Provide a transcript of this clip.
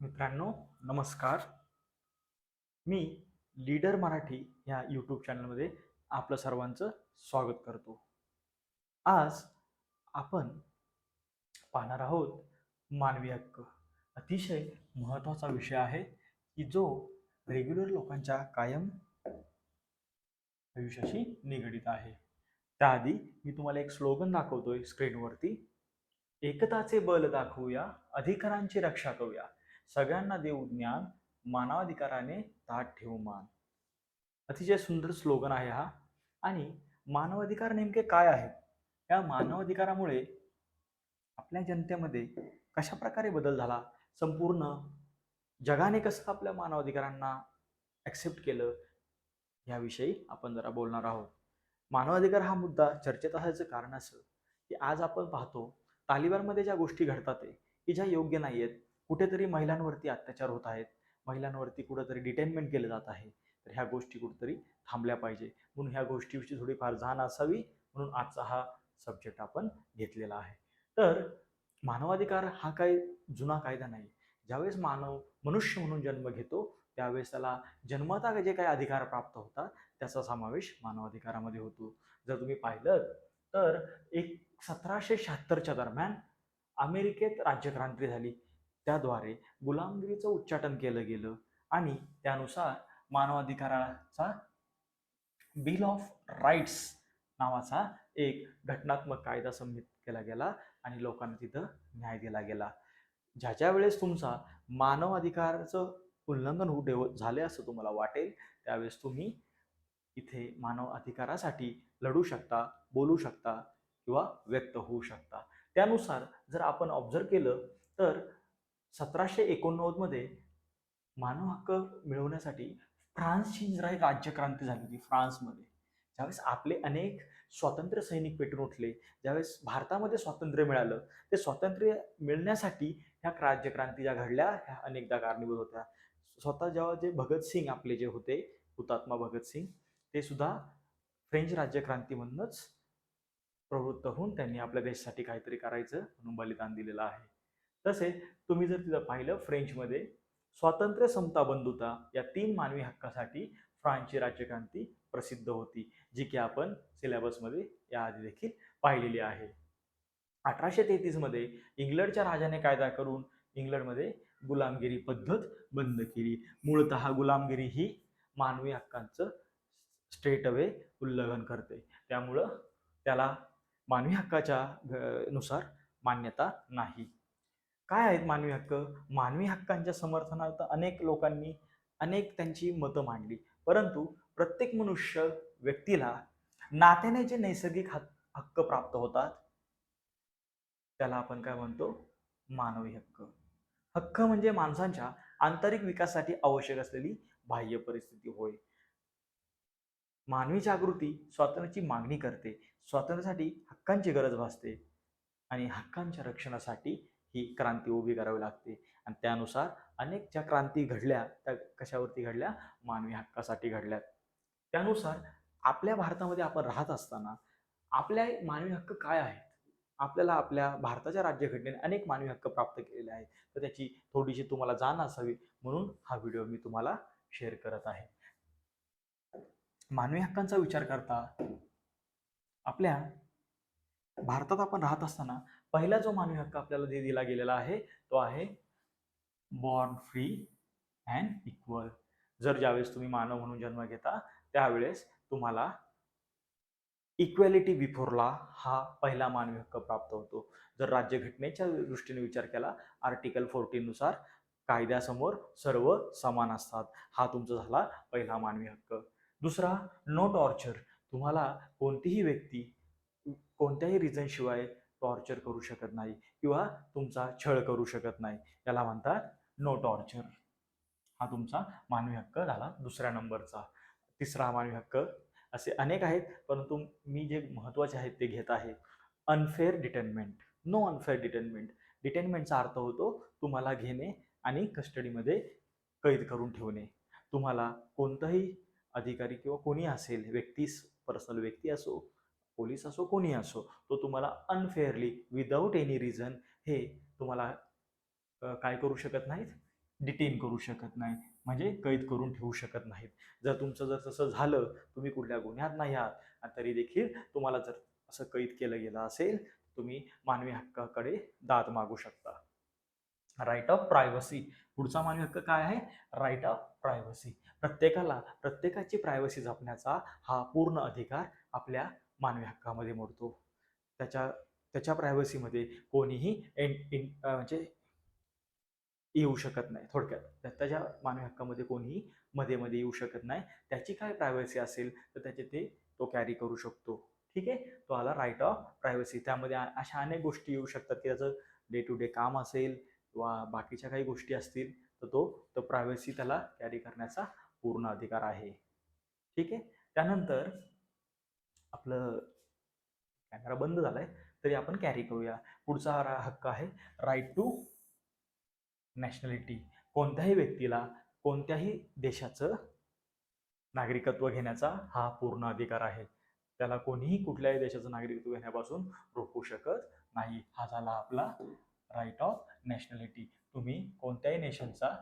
मित्रांनो, नमस्कार. मी लीडर मराठी या यूट्यूब चॅनलमध्ये आपलं सर्वांचं स्वागत करतो. आज आपण पाहणार आहोत मानवी हक्क. अतिशय महत्त्वाचा विषय आहे की जो रेग्युलर लोकांच्या कायम आयुष्याशी निगडित आहे. त्याआधी मी तुम्हाला एक स्लोगन दाखवतोय स्क्रीनवरती. एकताचे बल दाखवूया, अधिकारांची रक्षा करूया, सगळ्यांना देऊ ज्ञान, मानवाधिकाराने ताठ ठेवू मान. अतिशय सुंदर स्लोगन आहे हा. आणि मानवाधिकार नेमके काय आहेत? या मानवाधिकारामुळे आपल्या जनतेमध्ये कशा प्रकारे बदल झाला? संपूर्ण जगाने कसं आपल्या मानवाधिकारांना ॲक्सेप्ट केलं? याविषयी आपण जरा बोलणार आहोत. मानवाधिकार हा मुद्दा चर्चेत असायचं कारण असं की आज आपण पाहतो तालिबानमध्ये ज्या गोष्टी घडतात आहे की ज्या योग्य नाही आहेत. कुठेतरी महिलांवरती अत्याचार होत आहेत, महिलांवरती कुठेतरी डिटेनमेंट केलं जात आहे. तर ह्या गोष्टी कुठेतरी थांबल्या पाहिजे. म्हणून ह्या गोष्टीविषयी थोडीफार जाण असावी, म्हणून आजचा हा सब्जेक्ट आपण घेतलेला आहे. तर मानवाधिकार हा काही जुना कायदा नाही. ज्यावेळेस मनुष्य म्हणून जन्म घेतो त्यावेळेस त्याला जन्मतः जे काही अधिकार प्राप्त होतात त्याचा समावेश मानवाधिकारामध्ये होतो. जर तुम्ही पाहिलं तर 1776च्या दरम्यान अमेरिकेत राज्यक्रांती झाली. त्याद्वारे गुलामगिरीचं उच्चाटन केलं गेलं आणि त्यानुसार मानवाधिकाराचा बिल ऑफ राईट्स नावाचा एक घटनात्मक कायदा संहित केला गेला आणि लोकांना तिथं न्याय दिला गेला. ज्या वेळेस तुमचा मानव अधिकाराचं उल्लंघन झाले असं तुम्हाला वाटेल त्यावेळेस तुम्ही इथे मानव अधिकारासाठी लढू शकता, बोलू शकता किंवा व्यक्त होऊ शकता. त्यानुसार जर आपण ऑब्झर्व केलं तर 1789 मध्ये मानव हक्क मिळवण्यासाठी फ्रान्सची जरा एक राज्यक्रांती झाली होती फ्रान्समध्ये. ज्यावेळेस आपले अनेक स्वातंत्र्य सैनिक पेटून उठले, ज्यावेळेस भारतामध्ये स्वातंत्र्य मिळालं, ते स्वातंत्र्य मिळण्यासाठी ह्या राज्यक्रांती ज्या घडल्या ह्या अनेकदा कारणीभूत होत्या. स्वतः जेव्हा जे भगतसिंग आपले जे होते, हुतात्मा भगतसिंग, ते सुद्धा फ्रेंच राज्यक्रांतीमधूनच प्रवृत्त होऊन त्यांनी आपल्या देशासाठी काहीतरी करायचं म्हणून बलिदान दिलेलं आहे. तसेच तुम्ही जर तिथं पाहिलं फ्रेंचमध्ये स्वातंत्र्य, समता, बंधुता या 3 मानवी हक्कासाठी फ्रान्सची राज्यक्रांती प्रसिद्ध होती, जी की आपण सिलेबसमध्ये याआधी देखील पाहिलेली आहे. 1833 मध्ये इंग्लंडच्या राजाने कायदा करून इंग्लंडमध्ये गुलामगिरी पद्धत बंद केली. मूळतः गुलामगिरी ही मानवी हक्कांचं स्ट्रेट अवे उल्लंघन करते, त्यामुळं त्याला मानवी हक्काच्या नुसार मान्यता नाही. काय आहेत मानवी हक्क? मानवी हक्कांच्या समर्थनार्थ अनेक लोकांनी अनेक त्यांची मतं मांडली, परंतु प्रत्येक मनुष्य व्यक्तीला नात्याने जे नैसर्गिक हक्क प्राप्त होतात त्याला आपण काय म्हणतो? मानवी हक्क. हक्क म्हणजे माणसांच्या आंतरिक विकासासाठी आवश्यक असलेली बाह्य परिस्थिती होय. मानवी जागृती स्वातंत्र्याची मागणी करते, स्वातंत्र्यासाठी हक्कांची गरज भासते आणि हक्कांच्या रक्षणासाठी ही क्रांती उभी करावी लागते. आणि त्यानुसार अनेक ज्या क्रांती घडल्या त्या कशावरती घडल्या? मानवी हक्कासाठी घडल्या. त्यानुसार आपल्या भारतामध्ये आपण राहत असताना आपल्या मानवी हक्क काय आहेत? आपल्याला आपल्या भारताच्या राज्यघटनेने अनेक मानवी हक्क प्राप्त केलेले आहेत, तर त्याची थोडीशी तुम्हाला जाण असावी म्हणून हा व्हिडिओ मी तुम्हाला शेअर करत आहे. मानवी हक्कांचा विचार करता आपल्या भारतात आपण राहत असताना पहिला जो मानवी हक्क आपल्याला दिला गेलेला आहे तो आहे बॉर्न फ्री अँड इक्वल. जर ज्यावेळेस तुम्ही मानव म्हणून जन्म घेता त्यावेळेस तुम्हाला इक्वॅलिटी बिफोर लॉ हा पहिला मानवी हक्क प्राप्त होतो. जर राज्यघटनेच्या दृष्टीने विचार केला आर्टिकल 14 नुसार कायद्यासमोर सर्व समान असतात, हा तुमचा झाला पहिला मानवी हक्क. दुसरा, नो टॉर्चर. तुम्हाला कोणतीही व्यक्ती कोणत्याही रिझन शिवाय टॉर्चर करू शकत नाही किंवा तुमचा छळ करू शकत नाही, याला म्हणतात नो टॉर्चर. हा तुमचा मानवी हक्क झाला दुसऱ्या नंबरचा. तिसरा मानवी हक्क असे अनेक आहेत, परंतु मी जे महत्त्वाचे आहेत ते घेत आहे. Unfair detainment. No unfair detainment. डिटेनमेंटचा अर्थ होतो तुम्हाला घेणे आणि कस्टडीमध्ये कैद करून ठेवणे. तुम्हाला कोणताही अधिकारी किंवा कोणी असेल, पर्सनल व्यक्ती असो, पोलीस असो, कोणी असो, तो तुम्हाला अनफेअरली विदाऊट एनी रिझन हे तुम्हाला काय करू शकत नाहीत? डिटेन करू शकत नाही, म्हणजे कैद करून ठेवू शकत नाहीत. जर तुमचं जर तसं झालं, तुम्ही कुठल्या गुन्ह्यात नाही आहात आणि तरी देखील तुम्हाला जर असं कैद केलं गेलं असेल, तुम्ही मानवी हक्काकडे दाद मागू शकता. Right of privacy. पुढचा मानवी हक्क काय आहे? Right of privacy. प्रत्येकाची प्रायव्हसी जपण्याचा हा पूर्ण अधिकार आपल्या मानवी हक्कामध्ये मोडतो. त्याच्या त्याच्या प्रायव्हसीमध्ये कोणीही म्हणजे येऊ शकत नाही. थोडक्यात त्याच्या मानवी हक्कामध्ये कोणीही मध्ये मध्ये येऊ शकत नाही. त्याची काय प्रायव्हसी असेल तर त्याचे तो कॅरी करू शकतो. ठीक आहे. तो आला राईट ऑफ प्रायव्हसी. त्यामध्ये अशा अनेक गोष्टी येऊ शकतात की त्याचं डे टू डे काम असेल किंवा बाकीच्या काही गोष्टी असतील तर तो प्रायव्हसी त्याला कॅरी करण्याचा पूर्ण अधिकार आहे. ठीक आहे. त्यानंतर आपलं कॅमेरा बंद झालाय तरी आपण कॅरी करूया. पुढचा हक्क आहे राईट टू नॅशनॅलिटी. कोणत्याही व्यक्तीला कोणत्याही देशाचं नागरिकत्व घेण्याचा हा पूर्ण अधिकार आहे. त्याला कोणीही कुठल्याही देशाचं नागरिकत्व घेण्यापासून रोखू शकत नाही. हा झाला आपला राईट ऑफ नॅशनॅलिटी. तुम्ही कोणत्याही नेशनचा